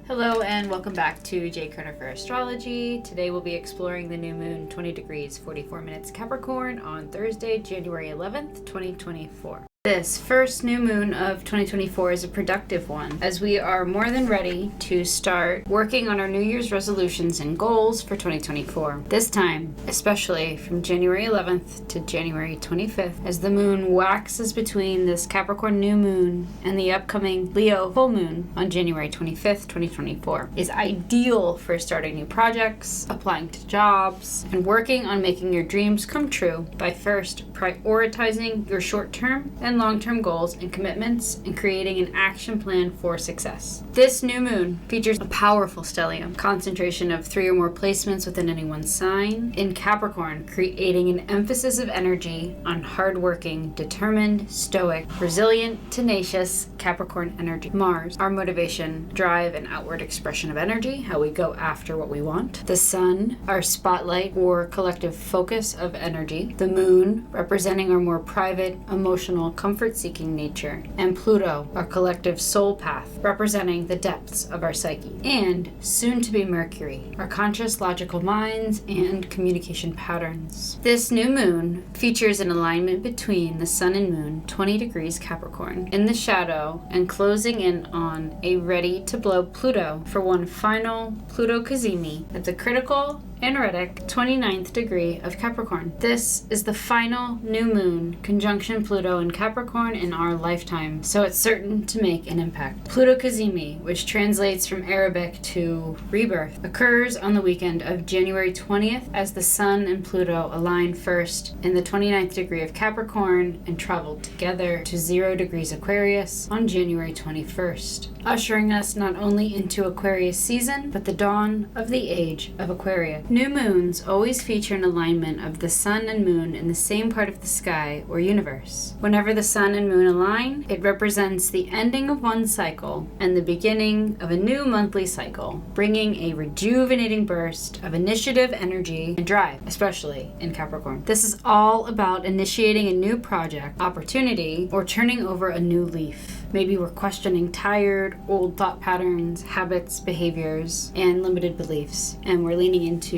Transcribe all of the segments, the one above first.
Hello and welcome back to JKerniferAstrology. Today we'll be exploring the new moon 20 degrees 44 minutes Capricorn on Thursday, January 11th, 2024. This first new moon of 2024 is a productive one, as we are more than ready to start working on our New Year's resolutions and goals for 2024. This time, especially from January 11th to January 25th, as the moon waxes between this Capricorn new moon and the upcoming Leo full moon on January 25th, 2024, is ideal for starting new projects, applying to jobs, and working on making your dreams come true by first prioritizing your short-term and long-term goals and commitments and creating an action plan for success. This new moon features a powerful stellium, concentration of 3 or more placements within any one sign, in Capricorn, creating an emphasis of energy on hardworking, determined, stoic, resilient, tenacious Capricorn energy. Mars, our motivation, drive, and outward expression of energy, how we go after what we want. The Sun, our spotlight or collective focus of energy. The Moon, representing our more private, emotional, comfort-seeking nature, and Pluto, our collective soul path, representing the depths of our psyche, and soon-to-be Mercury, our conscious, logical minds and communication patterns. This new moon features an alignment between the Sun and Moon, 20 degrees Capricorn, in the shadow and closing in on a ready-to-blow Pluto for one final Pluto Cazimi at the critical Anaretic 29th degree of Capricorn. This is the final new moon conjunction Pluto in Capricorn in our lifetime, so it's certain to make an impact. Pluto Cazimi, which translates from Arabic to rebirth, occurs on the weekend of January 20th as the Sun and Pluto align first in the 29th degree of Capricorn and travel together to 0 degrees Aquarius on January 21st, ushering us not only into Aquarius season, but the dawn of the age of Aquarius. New moons always feature an alignment of the Sun and Moon in the same part of the sky or universe. Whenever the Sun and Moon align, it represents the ending of one cycle and the beginning of a new monthly cycle, bringing a rejuvenating burst of initiative, energy, and drive, especially in Capricorn. This is all about initiating a new project, opportunity, or turning over a new leaf. Maybe we're questioning tired, old thought patterns, habits, behaviors, and limited beliefs, and we're leaning into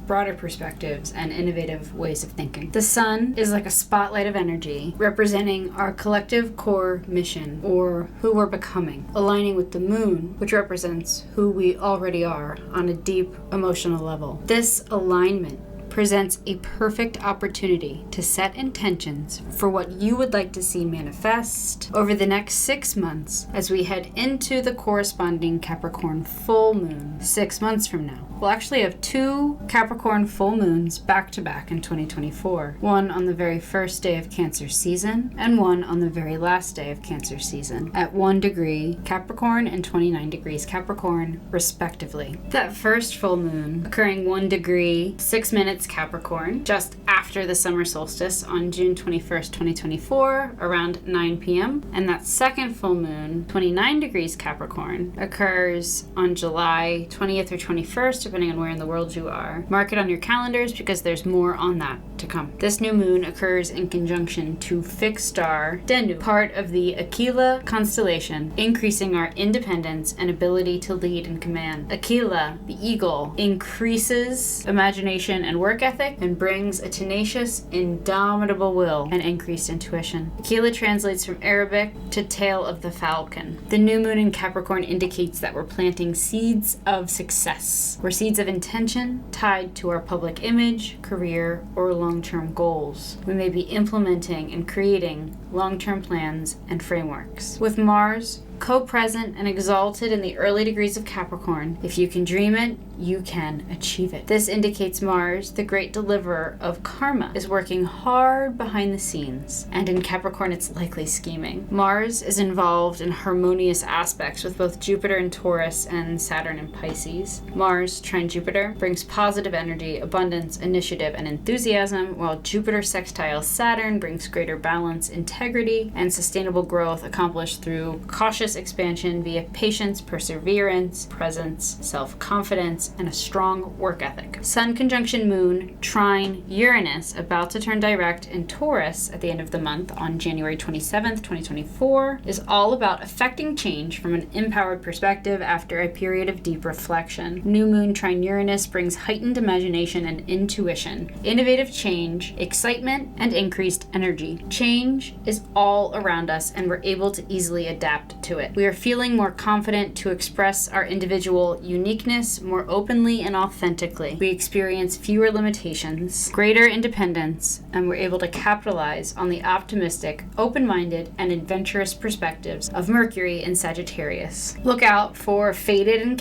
broader perspectives and innovative ways of thinking. The Sun is like a spotlight of energy, representing our collective core mission, or who we're becoming, aligning with the Moon, which represents who we already are on a deep emotional level. This alignment presents a perfect opportunity to set intentions for what you would like to see manifest over the next 6 months as we head into the corresponding Capricorn full moon 6 months from now. We'll actually have 2 Capricorn full moons back to back in 2024, one on the very first day of Cancer season and one on the very last day of Cancer season at 1 degree Capricorn and 29 degrees Capricorn, respectively. That first full moon occurring 1 degree 6 minutes Capricorn, just after the summer solstice on June 21st, 2024, around 9 p.m. And that second full moon, 29 degrees Capricorn, occurs on July 20th or 21st, depending on where in the world you are. Mark it on your calendars because there's more on that to come. This new moon occurs in conjunction to fixed star Denu, part of the Aquila constellation, increasing our independence and ability to lead and command. Aquila, the eagle, increases imagination and work ethic and brings a tenacious, indomitable will and increased intuition. Aquila translates from Arabic to tail of the falcon. The new moon in Capricorn indicates that we're planting seeds of success. We're seeds of intention tied to our public image, career, or long-term goals. We may be implementing and creating long-term plans and frameworks. With Mars co-present and exalted in the early degrees of Capricorn, if you can dream it, you can achieve it. This indicates Mars, the great deliverer of karma, is working hard behind the scenes, and in Capricorn it's likely scheming. Mars is involved in harmonious aspects with both Jupiter in Taurus and Saturn in Pisces. Mars trine Jupiter brings positive energy, abundance, initiative, and enthusiasm, while Jupiter sextile Saturn brings greater balance, integrity, and sustainable growth accomplished through cautious conscious expansion via patience, perseverance, presence, self-confidence, and a strong work ethic. Sun conjunction Moon, trine Uranus, about to turn direct in Taurus at the end of the month on January 27th, 2024, is all about affecting change from an empowered perspective after a period of deep reflection. New Moon trine Uranus brings heightened imagination and intuition, innovative change, excitement, and increased energy. Change is all around us, and we're able to easily adapt to it. We are feeling more confident to express our individual uniqueness more openly and authentically. We experience fewer limitations, greater independence, and we're able to capitalize on the optimistic, open-minded, and adventurous perspectives of Mercury in Sagittarius. Look out for fated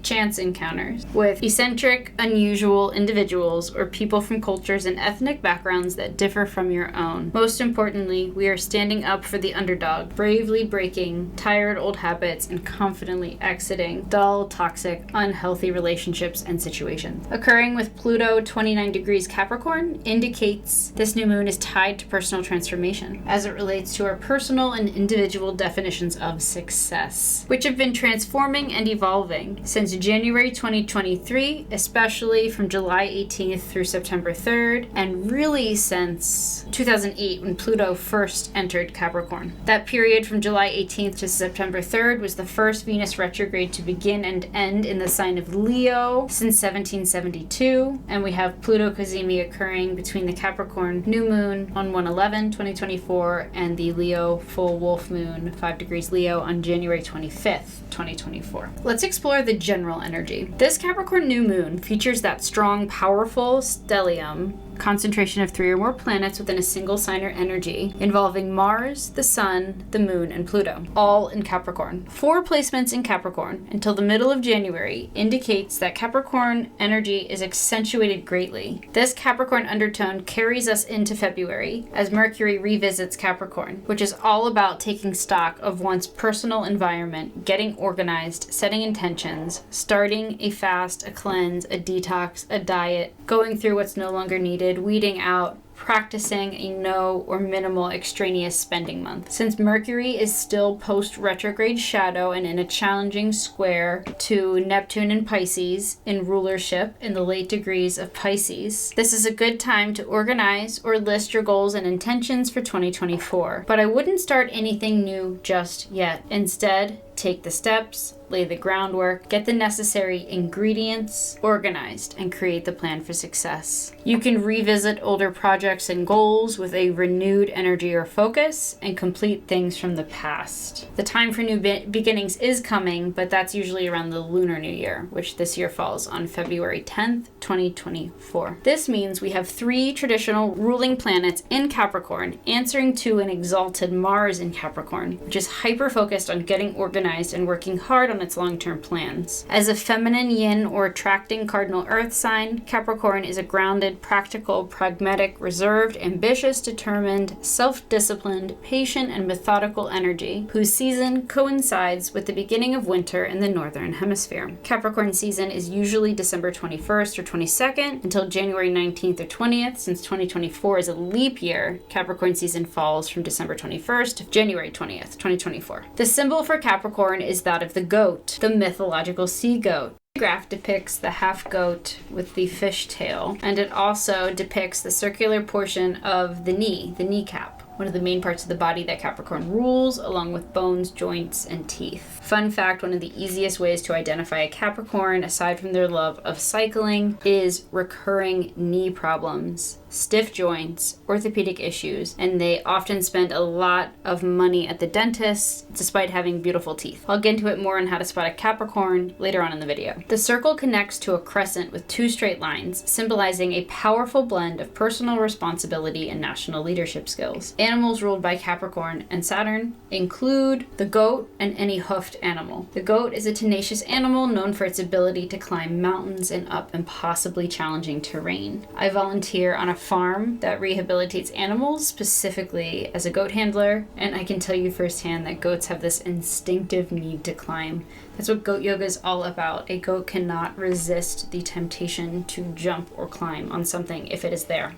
chance encounters with eccentric, unusual individuals or people from cultures and ethnic backgrounds that differ from your own. Most importantly, we are standing up for the underdog, bravely breaking tired old habits and confidently exiting dull, toxic, unhealthy relationships and situations. Occurring with Pluto 29 degrees Capricorn indicates this new moon is tied to personal transformation as it relates to our personal and individual definitions of success, which have been transforming and evolving since January 2023, especially from July 18th through September 3rd, and really since 2008 when Pluto first entered Capricorn. That period from July 18th to September 3rd was the first Venus retrograde to begin and end in the sign of Leo since 1772, and we have Pluto cazimi occurring between the Capricorn new moon on 1/11/2024 and the Leo full wolf moon 5 degrees Leo on January 25th, 2024. Let's explore the general energy. This Capricorn new moon features that strong, powerful stellium concentration of 3 or more planets within a single sign or energy, involving Mars, the Sun, the Moon, and Pluto, all in Capricorn. 4 placements in Capricorn until the middle of January indicates that Capricorn energy is accentuated greatly. This Capricorn undertone carries us into February as Mercury revisits Capricorn, which is all about taking stock of one's personal environment, getting organized, setting intentions, starting a fast, a cleanse, a detox, a diet, going through what's no longer needed, weeding out, practicing a no or minimal extraneous spending month. Since Mercury is still post-retrograde shadow and in a challenging square to Neptune and Pisces in rulership in the late degrees of Pisces, this is a good time to organize or list your goals and intentions for 2024. But I wouldn't start anything new just yet. Instead, take the steps, lay the groundwork, get the necessary ingredients organized, and create the plan for success. You can revisit older projects and goals with a renewed energy or focus and complete things from the past. The time for new beginnings is coming, but that's usually around the Lunar New Year, which this year falls on February 10th, 2024. This means we have 3 traditional ruling planets in Capricorn answering to an exalted Mars in Capricorn, which is hyper-focused on getting organized and working hard on its long-term plans. As a feminine yin or attracting cardinal earth sign, Capricorn is a grounded, practical, pragmatic, reserved, ambitious, determined, self-disciplined, patient, and methodical energy whose season coincides with the beginning of winter in the northern hemisphere. Capricorn season is usually December 21st or 22nd until January 19th or 20th. Since 2024 is a leap year, Capricorn season falls from December 21st to January 20th, 2024. The symbol for Capricorn is that of the goat, the mythological sea goat. The graph depicts the half goat with the fish tail, and it also depicts the circular portion of the knee, the kneecap, one of the main parts of the body that Capricorn rules, along with bones, joints, and teeth. Fun fact, one of the easiest ways to identify a Capricorn, aside from their love of cycling, is recurring knee problems, stiff joints, orthopedic issues, and they often spend a lot of money at the dentist despite having beautiful teeth. I'll get into it more on how to spot a Capricorn later on in the video. The circle connects to a crescent with 2 straight lines, symbolizing a powerful blend of personal responsibility and national leadership skills. Animals ruled by Capricorn and Saturn include the goat and any hoofed animal. The goat is a tenacious animal known for its ability to climb mountains and up impossibly challenging terrain. I volunteer on a farm that rehabilitates animals, specifically as a goat handler, and I can tell you firsthand that goats have this instinctive need to climb. That's what goat yoga is all about. A goat cannot resist the temptation to jump or climb on something if it is there.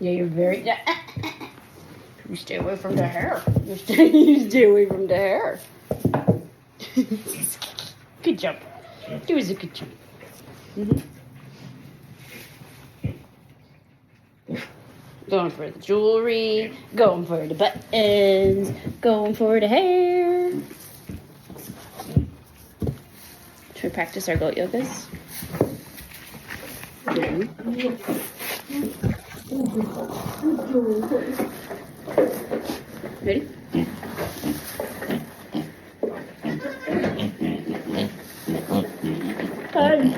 Yeah, you're very... You stay away from the hair. You stay away from the hair. Good job. Do is a good job. Going for the jewelry, going for the buttons, going for the hair. Should we practice our goat yogas? Ready? Fun.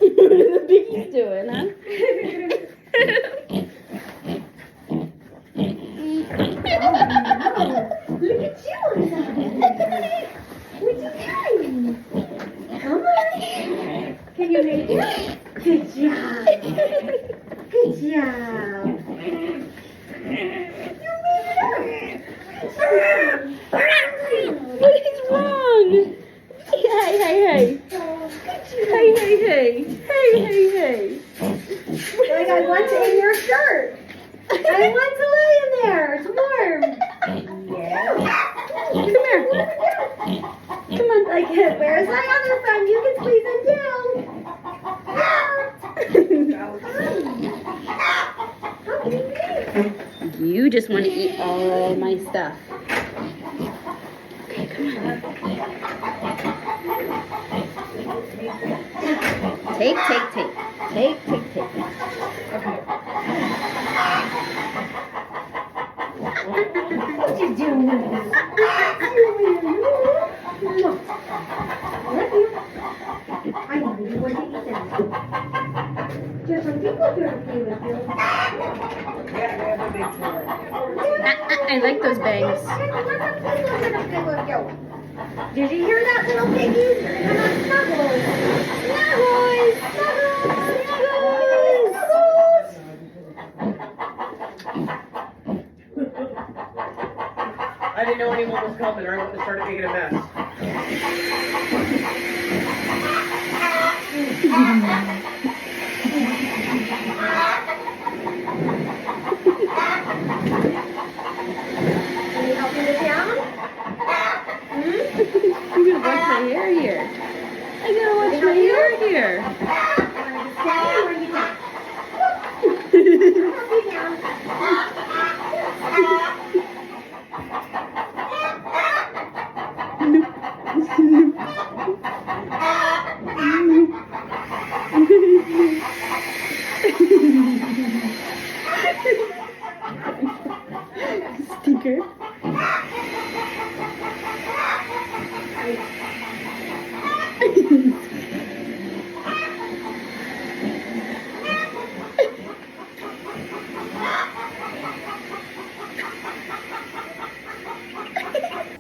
What are the piggies doing, huh? Look at you. What you doing? Come on. Can you make it? Good job. Good job. You made it up. What is wrong? Hey. Hey. I got one in your shirt. I want to lay in there. It's warm. Yeah. Come here. Come on. Like, where's my other friend? You can squeeze him down. How can you make? You just want to eat all my stuff. Okay, come on. Take. What you doing? I know you want to eat them. Different people are okay with you. I like those bangs. Did you hear that, little piggies? Come on, snuggles. I didn't know anyone was coming or I would have started making a mess. Can you help me with down? I'm gonna wash my hair here. I gotta wash my hair here. Want to stay or you help you down? Stinker.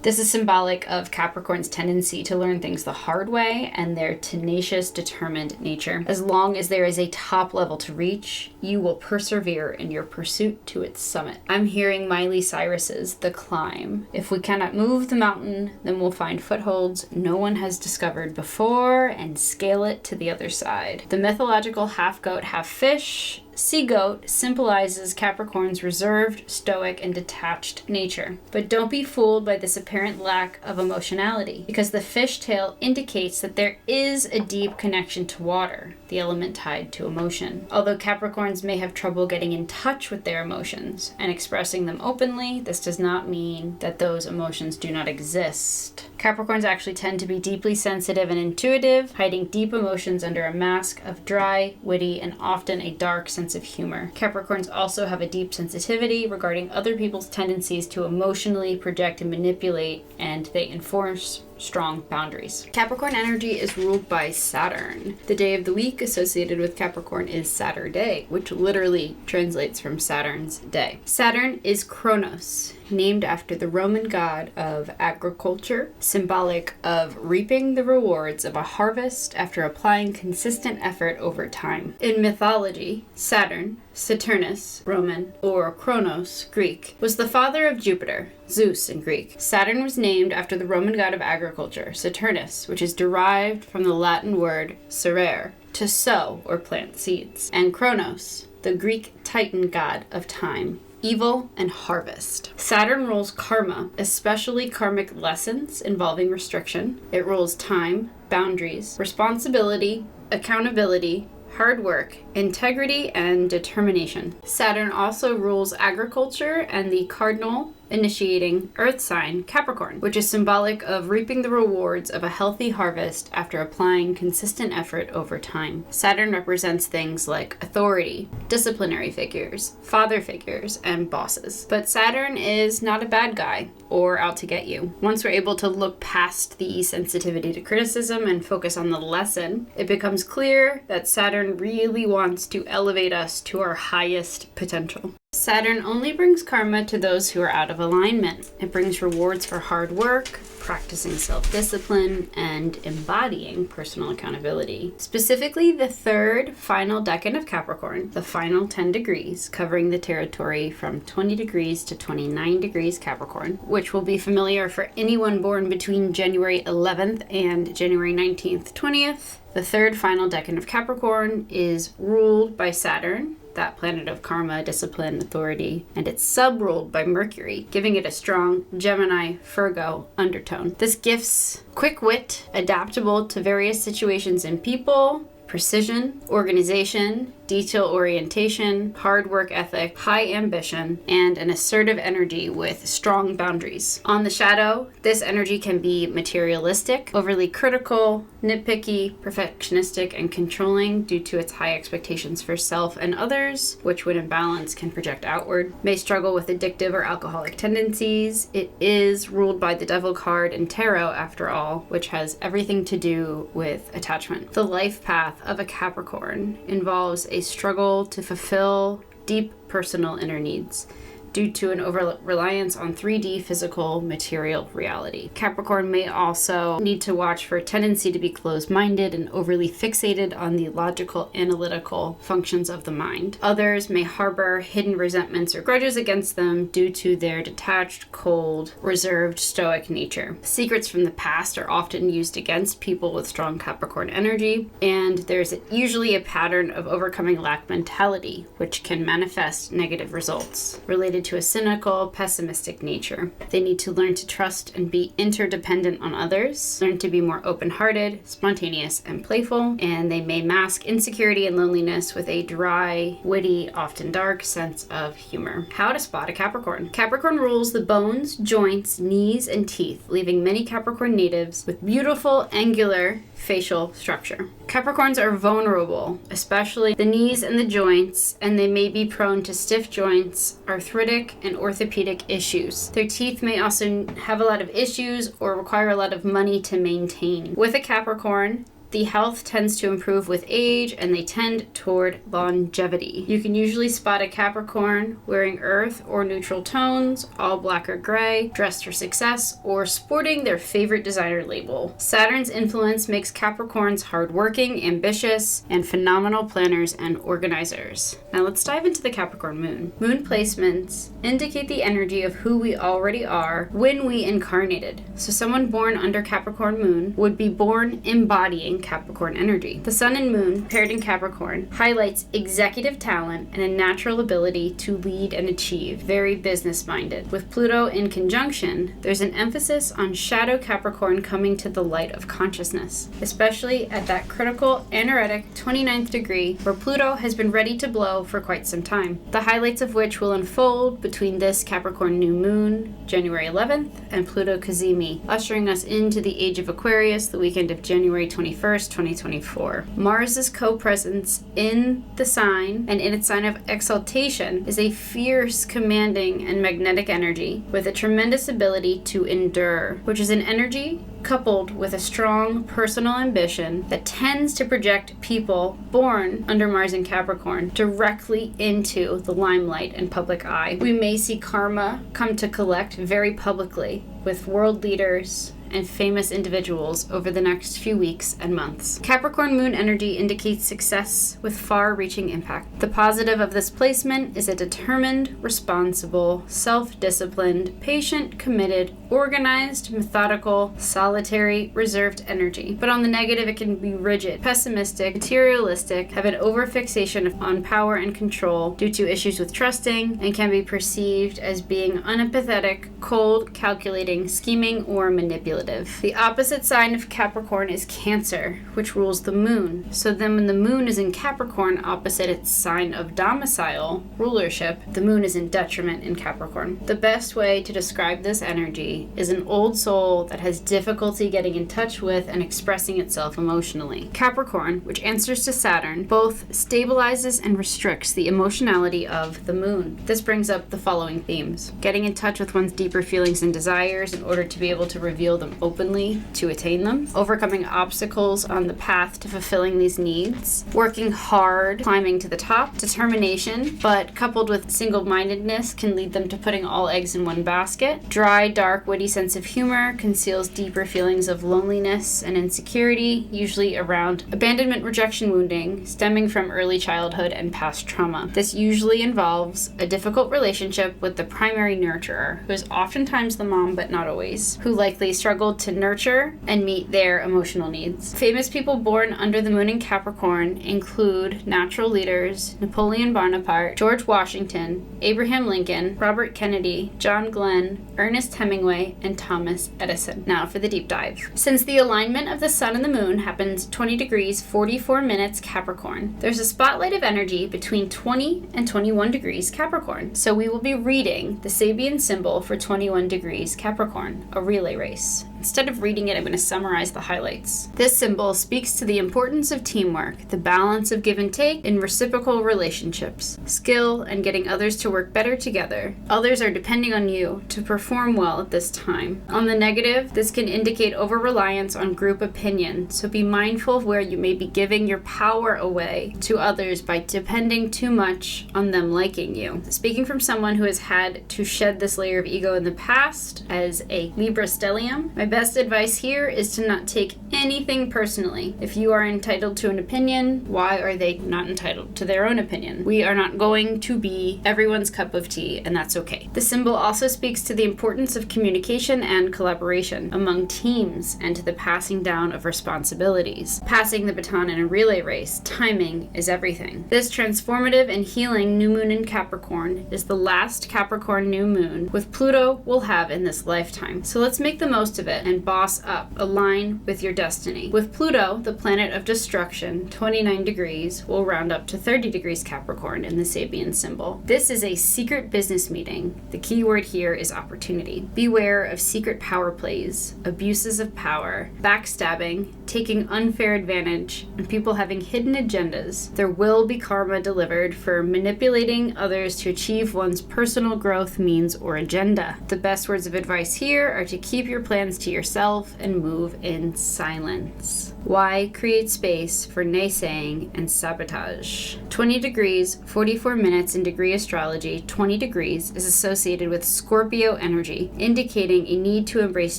This is symbolic of Capricorn's tendency to learn things the hard way and their tenacious, determined nature. As long as there is a top level to reach, you will persevere in your pursuit to its summit. I'm hearing Miley Cyrus's The Climb. If we cannot move the mountain, then we'll find footholds no one has discovered before and scale it to the other side. The mythological half goat, half fish, sea goat symbolizes Capricorn's reserved, stoic, and detached nature. But don't be fooled by this apparent lack of emotionality, because the fishtail indicates that there is a deep connection to water, the element tied to emotion. Although Capricorns may have trouble getting in touch with their emotions and expressing them openly, this does not mean that those emotions do not exist. Capricorns actually tend to be deeply sensitive and intuitive, hiding deep emotions under a mask of dry, witty, and often a dark sense of humor. Capricorns also have a deep sensitivity regarding other people's tendencies to emotionally project and manipulate, and they enforce strong boundaries. Capricorn energy is ruled by Saturn. The day of the week associated with Capricorn is Saturday, which literally translates from Saturn's day. Saturn is Kronos, named after the Roman god of agriculture, symbolic of reaping the rewards of a harvest after applying consistent effort over time. In mythology, Saturn, Saturnus, Roman, or Kronos, Greek, was the father of Jupiter, Zeus in Greek. Saturn was named after the Roman god of agriculture, Saturnus, which is derived from the Latin word serere, to sow or plant seeds, and Kronos, the Greek Titan god of time, evil, and harvest. Saturn rules karma, especially karmic lessons involving restriction. It rules time, boundaries, responsibility, accountability, hard work, integrity, and determination. Saturn also rules agriculture and the cardinal initiating earth sign Capricorn, which is symbolic of reaping the rewards of a healthy harvest after applying consistent effort over time. Saturn represents things like authority, disciplinary figures, father figures, and bosses. But Saturn is not a bad guy or out to get you. Once we're able to look past the sensitivity to criticism and focus on the lesson, it becomes clear that Saturn really wants to elevate us to our highest potential. Saturn only brings karma to those who are out of alignment. It brings rewards for hard work, practicing self-discipline, and embodying personal accountability. Specifically, the third final decan of Capricorn, the final 10 degrees, covering the territory from 20 degrees to 29 degrees Capricorn, which will be familiar for anyone born between January 11th and January 19th, 20th. The third final decan of Capricorn is ruled by Saturn, that planet of karma, discipline, authority, and it's sub-ruled by Mercury, giving it a strong Gemini, Virgo undertone. This gifts quick wit, adaptable to various situations and people, precision, organization, detail orientation, hard work ethic, high ambition, and an assertive energy with strong boundaries. On the shadow, this energy can be materialistic, overly critical, nitpicky, perfectionistic, and controlling due to its high expectations for self and others, which when in balance can project outward. May struggle with addictive or alcoholic tendencies. It is ruled by the Devil card in tarot, after all, which has everything to do with attachment. The life path of a Capricorn involves a struggle to fulfill deep personal inner needs due to an over-reliance on 3D physical material reality. Capricorn may also need to watch for a tendency to be closed-minded and overly fixated on the logical, analytical functions of the mind. Others may harbor hidden resentments or grudges against them due to their detached, cold, reserved, stoic nature. Secrets from the past are often used against people with strong Capricorn energy, and there's usually a pattern of overcoming lack mentality, which can manifest negative results related to a cynical, pessimistic nature. They need to learn to trust and be interdependent on others, learn to be more open-hearted, spontaneous, and playful, and they may mask insecurity and loneliness with a dry, witty, often dark sense of humor. How to spot a Capricorn. Capricorn rules the bones, joints, knees, and teeth, leaving many Capricorn natives with beautiful, angular facial structure. Capricorns are vulnerable, especially the knees and the joints, and they may be prone to stiff joints, arthritic, and orthopedic issues. Their teeth may also have a lot of issues or require a lot of money to maintain. With a Capricorn, the health tends to improve with age, and they tend toward longevity. You can usually spot a Capricorn wearing earth or neutral tones, all black or gray, dressed for success, or sporting their favorite designer label. Saturn's influence makes Capricorns hardworking, ambitious, and phenomenal planners and organizers. Now let's dive into the Capricorn moon. Moon placements indicate the energy of who we already are when we incarnated. So someone born under Capricorn moon would be born embodying Capricorn energy. The sun and moon paired in Capricorn highlights executive talent and a natural ability to lead and achieve, very business minded. With Pluto in conjunction, there's an emphasis on shadow Capricorn coming to the light of consciousness, especially at that critical anaretic 29th degree where Pluto has been ready to blow for quite some time. The highlights of which will unfold between this Capricorn new moon, January 11th, and Pluto Cazimi, ushering us into the age of Aquarius the weekend of January 21st, 2024. Mars's co-presence in the sign and in its sign of exaltation is a fierce, commanding, and magnetic energy with a tremendous ability to endure, which is an energy coupled with a strong personal ambition that tends to project people born under Mars in Capricorn directly into the limelight and public eye. We may see karma come to collect very publicly with world leaders, and famous individuals over the next few weeks and months. Capricorn moon energy indicates success with far-reaching impact. The positive of this placement is a determined, responsible, self-disciplined, patient, committed, organized, methodical, solitary, reserved energy. But on the negative, it can be rigid, pessimistic, materialistic, have an over-fixation on power and control due to issues with trusting, and can be perceived as being unempathetic, cold, calculating, scheming, or manipulative. The opposite sign of Capricorn is Cancer, which rules the moon. So then when the moon is in Capricorn opposite its sign of domicile, rulership, the moon is in detriment in Capricorn. The best way to describe this energy is an old soul that has difficulty getting in touch with and expressing itself emotionally. Capricorn, which answers to Saturn, both stabilizes and restricts the emotionality of the moon. This brings up the following themes: getting in touch with one's deeper feelings and desires in order to be able to reveal them openly to attain them, overcoming obstacles on the path to fulfilling these needs, working hard, climbing to the top, determination, but coupled with single-mindedness can lead them to putting all eggs in one basket. Dry, dark, witty sense of humor conceals deeper feelings of loneliness and insecurity, usually around abandonment, rejection, wounding, stemming from early childhood and past trauma. This usually involves a difficult relationship with the primary nurturer, who is oftentimes the mom but not always, who likely struggled to nurture and meet their emotional needs. Famous people born under the moon in Capricorn include natural leaders Napoleon Bonaparte, George Washington, Abraham Lincoln, Robert Kennedy, John Glenn, Ernest Hemingway, and Thomas Edison. Now for the deep dive. Since the alignment of the sun and the moon happens 20 degrees 44 minutes Capricorn, there's a spotlight of energy between 20 and 21 degrees Capricorn. So we will be reading the Sabian symbol for 21 degrees Capricorn, a relay race. Instead of reading it, I'm going to summarize the highlights. This symbol speaks to the importance of teamwork, the balance of give and take in reciprocal relationships, skill, and getting others to work better together. Others are depending on you to perform well at this time. On the negative, this can indicate over-reliance on group opinion, so be mindful of where you may be giving your power away to others by depending too much on them liking you. Speaking from someone who has had to shed this layer of ego in the past as a Libra stellium, my best advice here is to not take anything personally. If you are entitled to an opinion, why are they not entitled to their own opinion? We are not going to be everyone's cup of tea, and that's okay. The symbol also speaks to the importance of communication and collaboration among teams and to the passing down of responsibilities. Passing the baton in a relay race, timing is everything. This transformative and healing new moon in Capricorn is the last Capricorn new moon with Pluto will have in this lifetime. So let's make the most of it and boss up, align with your destiny. With Pluto, the planet of destruction, 29 degrees, will round up to 30 degrees Capricorn in the Sabian symbol. This is a secret business meeting. The key word here is opportunity. Beware of secret power plays, abuses of power, backstabbing, taking unfair advantage, and people having hidden agendas. There will be karma delivered for manipulating others to achieve one's personal growth, means, or agenda. The best words of advice here are to keep your plans to yourself and move in silence. Why create space for naysaying and sabotage? 20 degrees, 44 minutes in degree astrology, 20 degrees is associated with Scorpio energy, indicating a need to embrace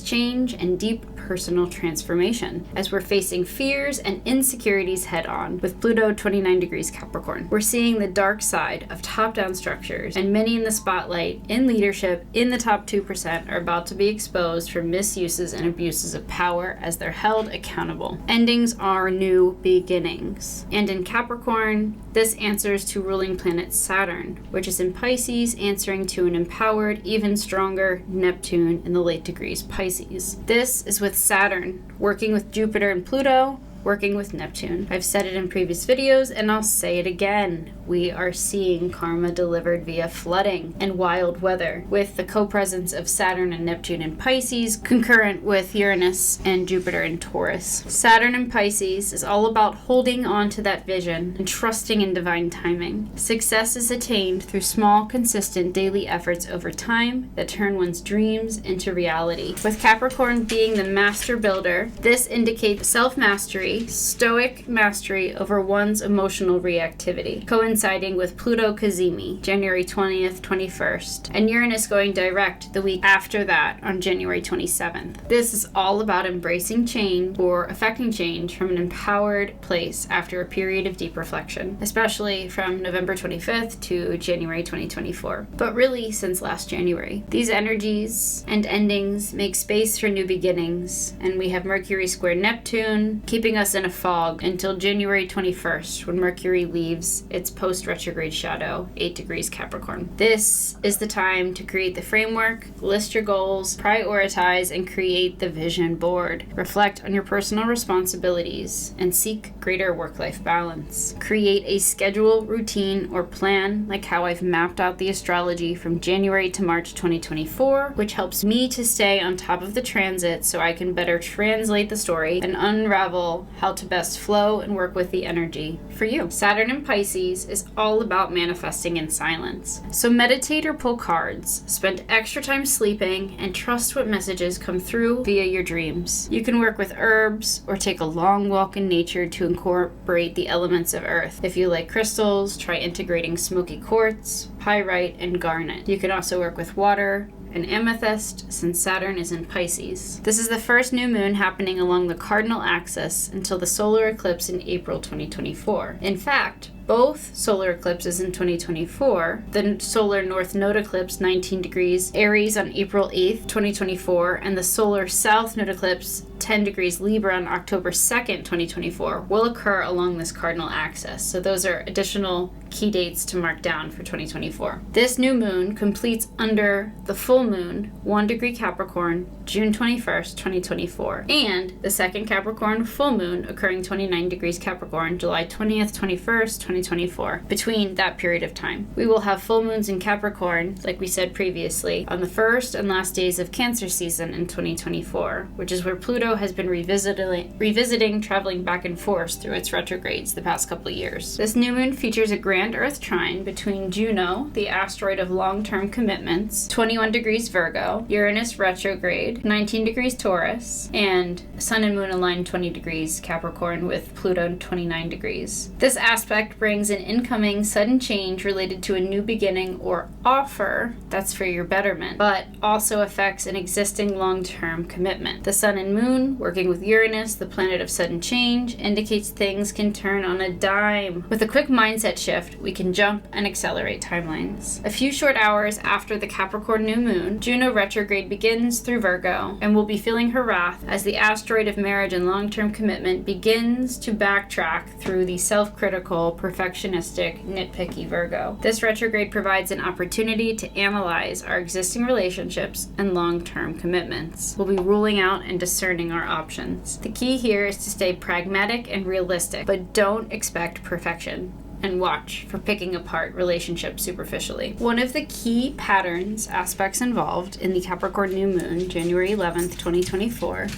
change and deep personal transformation, as we're facing fears and insecurities head on with Pluto 29 degrees Capricorn. We're seeing the dark side of top-down structures, and many in the spotlight, in leadership, in the top 2% are about to be exposed for misuses and abuses of power as they're held accountable. Endings are new beginnings. And in Capricorn, this answers to ruling planet Saturn, which is in Pisces, answering to an empowered, even stronger Neptune in the late degrees Pisces. This is with Saturn working with Jupiter and Pluto, working with Neptune. I've said it in previous videos and I'll say it again. We are seeing karma delivered via flooding and wild weather, with the co-presence of Saturn and Neptune in Pisces concurrent with Uranus and Jupiter in Taurus. Saturn in Pisces is all about holding on to that vision and trusting in divine timing. Success is attained through small, consistent daily efforts over time that turn one's dreams into reality. With Capricorn being the master builder, this indicates self-mastery 3, stoic mastery over one's emotional reactivity, coinciding with Pluto Cazimi, January 20th, 21st, and Uranus going direct the week after that on January 27th. This is all about embracing change or affecting change from an empowered place after a period of deep reflection, especially from November 25th to January 2024. But really, since last January. These energies and endings make space for new beginnings, and we have Mercury square Neptune, keeping us in a fog until January 21st, when Mercury leaves its post-retrograde shadow, 8 degrees Capricorn. This is the time to create the framework, list your goals, prioritize, and create the vision board. Reflect on your personal responsibilities and seek greater work-life balance. Create a schedule, routine, or plan, like how I've mapped out the astrology from January to March 2024, which helps me to stay on top of the transit so I can better translate the story and unravel how to best flow and work with the energy for you. Saturn in Pisces is all about manifesting in silence. So meditate or pull cards, spend extra time sleeping, and trust what messages come through via your dreams. You can work with herbs or take a long walk in nature to incorporate the elements of earth. If you like crystals, try integrating smoky quartz, pyrite, and garnet. You can also work with water and amethyst, since Saturn is in Pisces. This is the first new moon happening along the cardinal axis until the solar eclipse in April 2024. In fact, both solar eclipses in 2024, the solar north node eclipse 19 degrees Aries on April 8th, 2024, and the solar south node eclipse 10 degrees Libra on October 2nd, 2024, will occur along this cardinal axis. So those are additional key dates to mark down for 2024. This new moon completes under the full moon, 1 degree Capricorn, June 21st, 2024, and the second Capricorn full moon occurring 29 degrees Capricorn, July 20th, 21st, 2024. Between that period of time, we will have full moons in Capricorn, like we said previously, on the first and last days of Cancer season in 2024, which is where Pluto has been revisiting, traveling back and forth through its retrogrades the past couple of years. This new moon features a grand Earth trine between Juno, the asteroid of long-term commitments, 21 degrees Virgo, Uranus retrograde, 19 degrees Taurus, and Sun and Moon aligned 20 degrees Capricorn with Pluto 29 degrees. This aspect brings an incoming sudden change related to a new beginning or offer that's for your betterment, but also affects an existing long-term commitment. The Sun and Moon, working with Uranus, the planet of sudden change, indicates things can turn on a dime. With a quick mindset shift, we can jump and accelerate timelines. A few short hours after the Capricorn new moon, Juno retrograde begins through Virgo, and will be feeling her wrath as the asteroid of marriage and long-term commitment begins to backtrack through the self-critical, perfectionistic, nitpicky Virgo. This retrograde provides an opportunity to analyze our existing relationships and long-term commitments. We'll be ruling out and discerning our options. The key here is to stay pragmatic and realistic, but don't expect perfection, and watch for picking apart relationships superficially. One of the key patterns, aspects involved in the Capricorn new moon, January 11th, 2024,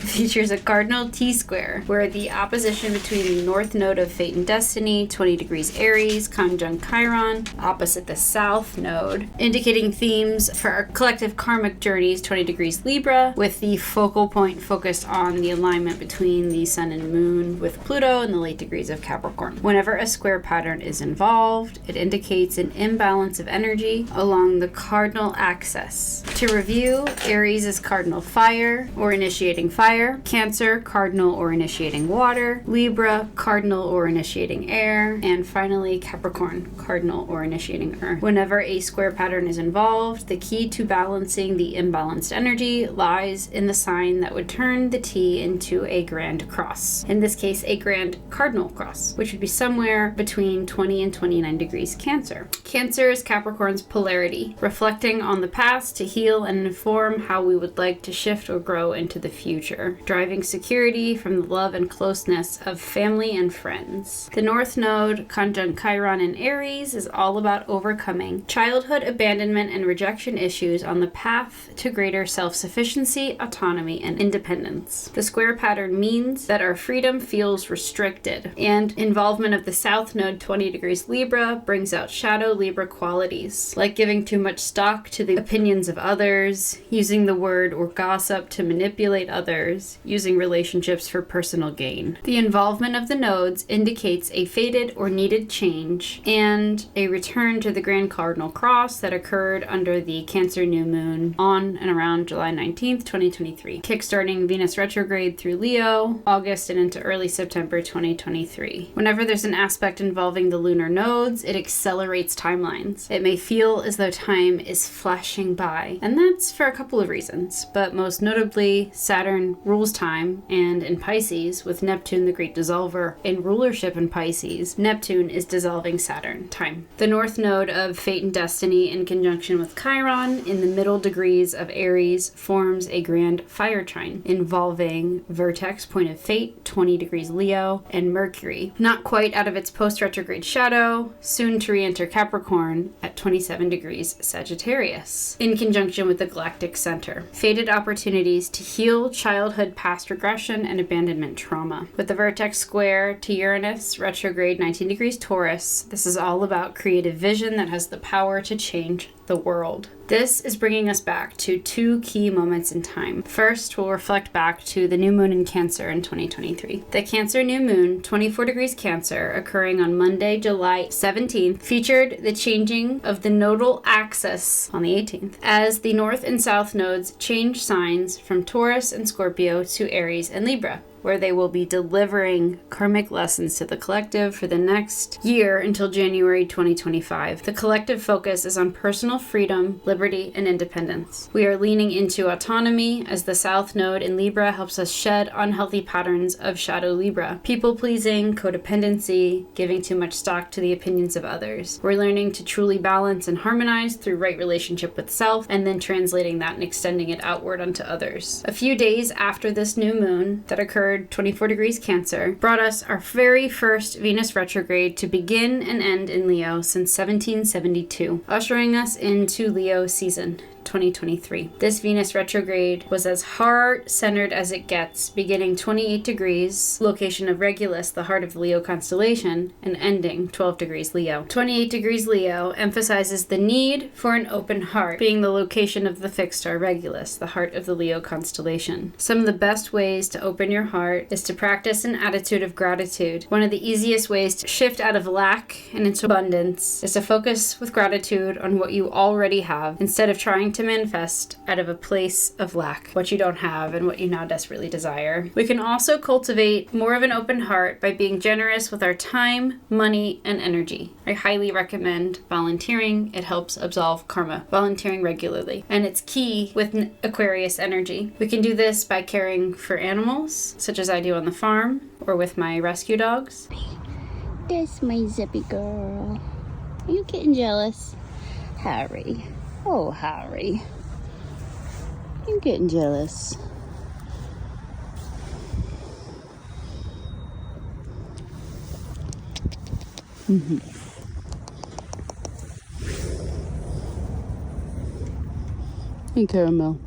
features a cardinal T-square, where the opposition between the north node of fate and destiny, 20 degrees Aries, conjunct Chiron, opposite the south node, indicating themes for our collective karmic journeys, 20 degrees Libra, with the focal point focused on the alignment between the sun and moon with Pluto in the late degrees of Capricorn. Whenever a square pattern is involved, it indicates an imbalance of energy along the cardinal axis. To review, Aries is cardinal fire, or initiating fire, Cancer, cardinal or initiating water, Libra, cardinal or initiating air, and finally Capricorn, cardinal or initiating earth. Whenever a square pattern is involved, the key to balancing the imbalanced energy lies in the sign that would turn the T into a grand cross. In this case, a grand cardinal cross, which would be somewhere between 20 and 29 degrees Cancer. Cancer is Capricorn's polarity, reflecting on the past to heal and inform how we would like to shift or grow into the future, driving security from the love and closeness of family and friends. The North Node, conjunct Chiron in Aries, is all about overcoming childhood abandonment and rejection issues on the path to greater self-sufficiency, autonomy, and independence. The square pattern means that our freedom feels restricted, and involvement of the South Node, 20 degrees Libra, brings out shadow Libra qualities, like giving too much stock to the opinions of others, using the word or gossip to manipulate others, others, using relationships for personal gain. The involvement of the nodes indicates a fated or needed change and a return to the Grand Cardinal Cross that occurred under the Cancer new moon on and around July 19th, 2023, kickstarting Venus retrograde through Leo, August and into early September 2023. Whenever there's an aspect involving the lunar nodes, it accelerates timelines. It may feel as though time is flashing by, and that's for a couple of reasons, but most notably, Saturn rules time, and in Pisces, with Neptune the great dissolver in rulership in Pisces, Neptune is dissolving Saturn, time. The north node of fate and destiny in conjunction with Chiron in the middle degrees of Aries forms a grand fire trine involving vertex point of fate, 20 degrees Leo, and Mercury, not quite out of its post-retrograde shadow, soon to re-enter Capricorn at 27 degrees Sagittarius, in conjunction with the galactic center. Fated opportunities to heal childhood past regression and abandonment trauma. With the vertex square to Uranus, retrograde 19 degrees Taurus, this is all about creative vision that has the power to change the world. This is bringing us back to two key moments in time. First, we'll reflect back to the new moon in Cancer in 2023. The Cancer new moon, 24 degrees Cancer, occurring on Monday, July 17th, featured the changing of the nodal axis on the 18th, as the north and south nodes change signs from Taurus and Scorpio to Aries and Libra, where they will be delivering karmic lessons to the collective for the next year until January 2025. The collective focus is on personal freedom, liberty, and independence. We are leaning into autonomy as the South Node in Libra helps us shed unhealthy patterns of shadow Libra. People-pleasing, codependency, giving too much stock to the opinions of others. We're learning to truly balance and harmonize through right relationship with self, and then translating that and extending it outward onto others. A few days after this new moon that occurred 24 degrees Cancer, brought us our very first Venus retrograde to begin and end in Leo since 1772, ushering us into Leo season 2023. This Venus retrograde was as heart-centered as it gets, beginning 28 degrees, location of Regulus, the heart of the Leo constellation, and ending 12 degrees Leo. 28 degrees Leo emphasizes the need for an open heart, being the location of the fixed star Regulus, the heart of the Leo constellation. Some of the best ways to open your heart is to practice an attitude of gratitude. One of the easiest ways to shift out of lack and into abundance is to focus with gratitude on what you already have, instead of trying to manifest out of a place of lack, what you don't have and what you now desperately desire. We can also cultivate more of an open heart by being generous with our time, money, and energy. I highly recommend volunteering. It helps absolve karma. Volunteering regularly. And it's key with Aquarius energy. We can do this by caring for animals, such as I do on the farm, or with my rescue dogs. That's my zippy girl. Are you getting jealous? Harry. Oh, Harry. You're getting jealous. Hey, Caramel.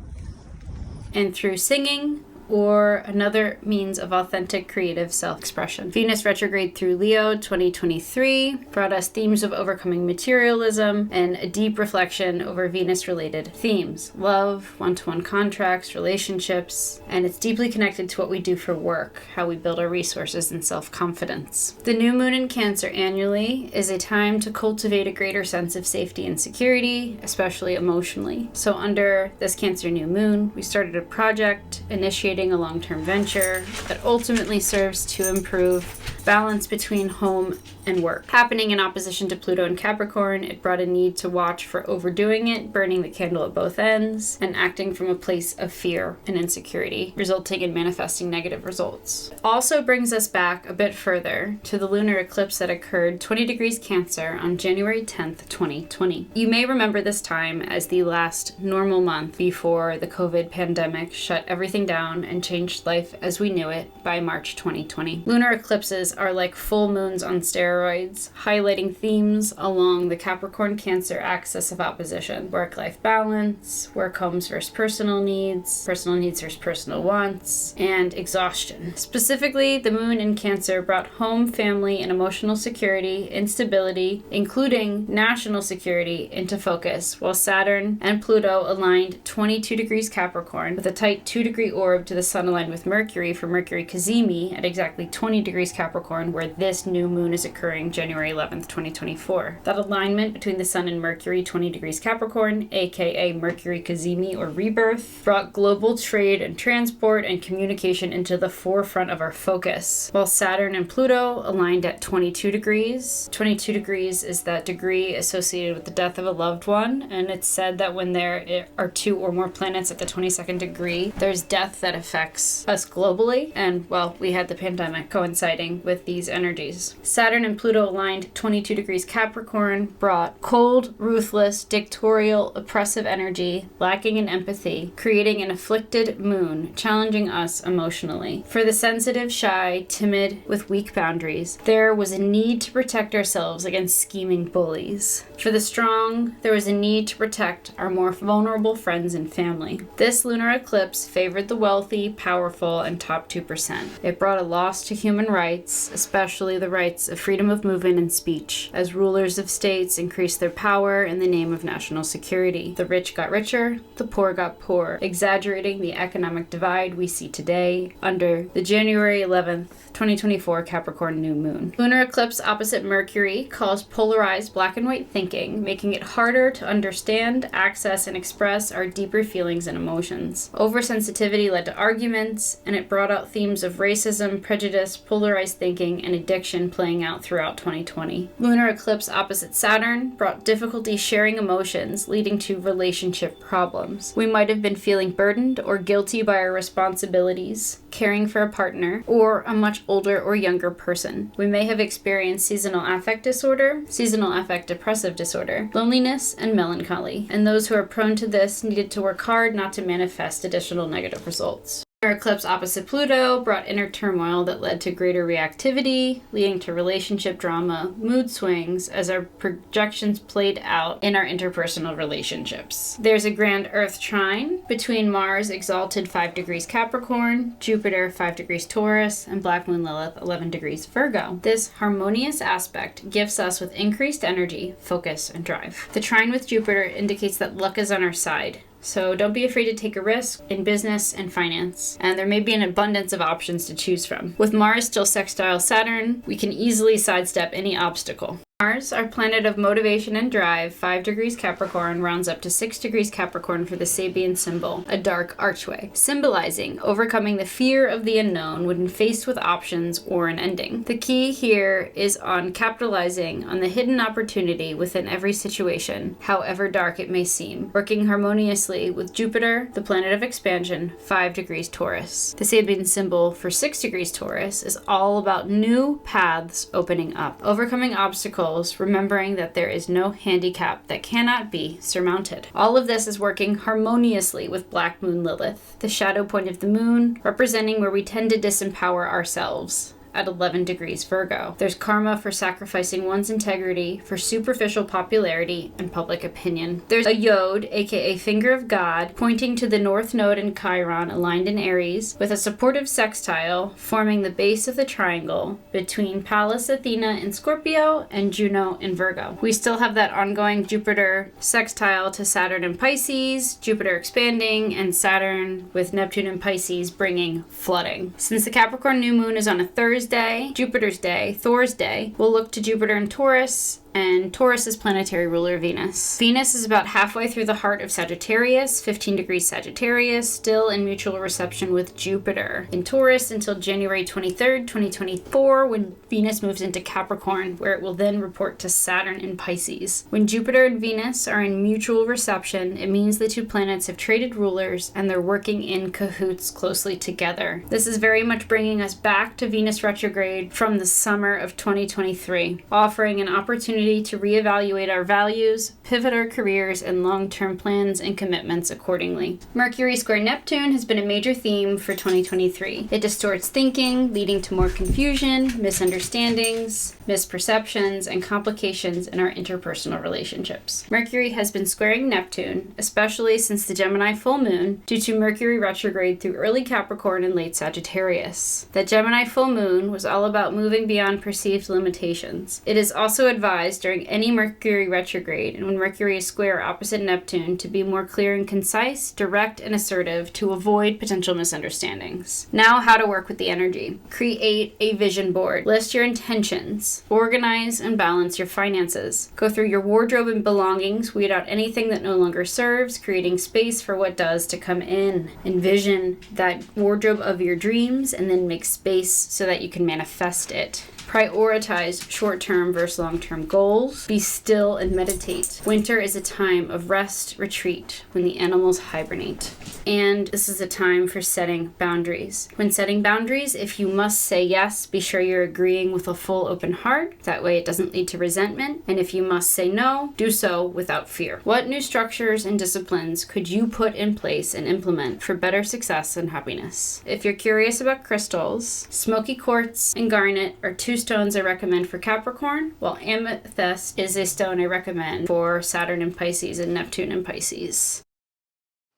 And through singing, or another means of authentic creative self-expression. Venus retrograde through Leo 2023 brought us themes of overcoming materialism and a deep reflection over Venus-related themes. Love, one-to-one contracts, relationships, and it's deeply connected to what we do for work, how we build our resources and self-confidence. The new moon in Cancer annually is a time to cultivate a greater sense of safety and security, especially emotionally. So under this Cancer new moon, we started a project, initiating a long-term venture that ultimately serves to improve balance between home and work. Happening in opposition to Pluto and Capricorn, it brought a need to watch for overdoing it, burning the candle at both ends, and acting from a place of fear and insecurity, resulting in manifesting negative results. Also brings us back a bit further to the lunar eclipse that occurred 20 degrees Cancer on January 10th, 2020. You may remember this time as the last normal month before the COVID pandemic shut everything down and changed life as we knew it by March 2020. Lunar eclipses are like full moons on steroids, highlighting themes along the Capricorn-Cancer axis of opposition. Work-life balance, work homes versus personal needs versus personal wants, and exhaustion. Specifically, the moon in Cancer brought home, family, and emotional security, instability, including national security, into focus, while Saturn and Pluto aligned 22 degrees Capricorn with a tight 2-degree orb to the sun aligned with Mercury for Mercury Cazimi at exactly 20 degrees Capricorn, where this new moon is occurring January 11th, 2024. That alignment between the sun and Mercury, 20 degrees Capricorn, aka Mercury Cazimi or rebirth, brought global trade and transport and communication into the forefront of our focus, while Saturn and Pluto aligned at 22 degrees. 22 degrees is that degree associated with the death of a loved one, and it's said that when there are 2 or more planets at the 22nd degree, there's death that affects us globally, and well, we had the pandemic coinciding with these energies. Saturn and Pluto aligned 22 degrees Capricorn brought cold, ruthless, dictatorial, oppressive energy, lacking in empathy, creating an afflicted moon, challenging us emotionally. For the sensitive, shy, timid, with weak boundaries, there was a need to protect ourselves against scheming bullies. For the strong, there was a need to protect our more vulnerable friends and family. This lunar eclipse favored the wealthy, powerful, and top 2%. It brought a loss to human rights, especially the rights of freedom of movement and speech, as rulers of states increased their power in the name of national security. The rich got richer, the poor got poorer, exaggerating the economic divide we see today under the January 11th, 2024 Capricorn new moon. Lunar eclipse opposite Mercury caused polarized black and white thinking, making it harder to understand, access, and express our deeper feelings and emotions. Oversensitivity led to arguments, and it brought out themes of racism, prejudice, polarized thinking, and addiction playing out throughout 2020. Lunar eclipse opposite Saturn brought difficulty sharing emotions, leading to relationship problems. We might have been feeling burdened or guilty by our responsibilities, caring for a partner, or a much older or younger person. We may have experienced seasonal affect disorder, seasonal affect depressive disorder, loneliness, and melancholy, and those who are prone to this needed to work hard not to manifest additional negative results. Lunar eclipse opposite Pluto brought inner turmoil that led to greater reactivity, leading to relationship drama, mood swings, as our projections played out in our interpersonal relationships. There's a grand Earth trine between Mars exalted 5 degrees Capricorn, Jupiter 5 degrees Taurus, and Black Moon Lilith 11 degrees Virgo. This harmonious aspect gifts us with increased energy, focus, and drive. The trine with Jupiter indicates that luck is on our side. So don't be afraid to take a risk in business and finance, and there may be an abundance of options to choose from. With Mars still sextile Saturn, we can easily sidestep any obstacle. Mars, our planet of motivation and drive, 5 degrees Capricorn, rounds up to 6 degrees Capricorn for the Sabian symbol, a dark archway, symbolizing overcoming the fear of the unknown when faced with options or an ending. The key here is on capitalizing on the hidden opportunity within every situation, however dark it may seem, working harmoniously with Jupiter, the planet of expansion, 5 degrees Taurus. The Sabian symbol for 6 degrees Taurus is all about new paths opening up, overcoming obstacles, remembering that there is no handicap that cannot be surmounted. All of this is working harmoniously with Black Moon Lilith, the shadow point of the moon, representing where we tend to disempower ourselves. At 11 degrees Virgo. There's karma for sacrificing one's integrity for superficial popularity and public opinion. There's a Yod, aka finger of God, pointing to the North Node in Chiron aligned in Aries, with a supportive sextile forming the base of the triangle between Pallas Athena in Scorpio and Juno in Virgo. We still have that ongoing Jupiter sextile to Saturn in Pisces, Jupiter expanding, and Saturn with Neptune in Pisces bringing flooding. Since the Capricorn new moon is on a Thursday, Jupiter's day, Thor's day, we'll look to Jupiter in Taurus, and Taurus is planetary ruler Venus. Venus is about halfway through the heart of Sagittarius, 15 degrees Sagittarius, still in mutual reception with Jupiter in Taurus until January 23rd, 2024, when Venus moves into Capricorn, where it will then report to Saturn in Pisces. When Jupiter and Venus are in mutual reception, it means the two planets have traded rulers and they're working in cahoots closely together. This is very much bringing us back to Venus retrograde from the summer of 2023, offering an opportunity opportunity to reevaluate our values, pivot our careers, and long-term plans and commitments accordingly. Mercury square Neptune has been a major theme for 2023. It distorts thinking, leading to more confusion, misunderstandings, misperceptions, and complications in our interpersonal relationships. Mercury has been squaring Neptune, especially since the Gemini full moon, due to Mercury retrograde through early Capricorn and late Sagittarius. The Gemini full moon was all about moving beyond perceived limitations. It is also advised during any Mercury retrograde and when Mercury is square opposite Neptune to be more clear and concise, direct and assertive to avoid potential misunderstandings. Now, how to work with the energy. Create a vision board. List your intentions. Organize and balance your finances. Go through your wardrobe and belongings, weed out anything that no longer serves, creating space for what does to come in. Envision that wardrobe of your dreams and then make space so that you can manifest it. Prioritize short-term versus long-term goals. Be still and meditate. Winter is a time of rest, retreat, when the animals hibernate. And this is a time for setting boundaries. When setting boundaries, if you must say yes, be sure you're agreeing with a full open heart. That way it doesn't lead to resentment. And if you must say no, do so without fear. What new structures and disciplines could you put in place and implement for better success and happiness? If you're curious about crystals, smoky quartz and garnet are two stones I recommend for Capricorn, while amethyst is a stone I recommend for Saturn in Pisces and Neptune in Pisces.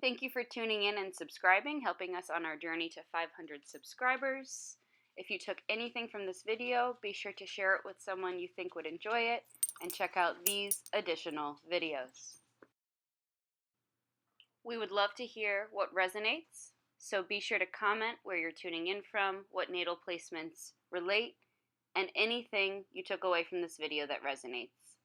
Thank you for tuning in and subscribing, helping us on our journey to 500 subscribers. If you took anything from this video, be sure to share it with someone you think would enjoy it, and check out these additional videos. We would love to hear what resonates, so be sure to comment where you're tuning in from, what natal placements relate, and anything you took away from this video that resonates.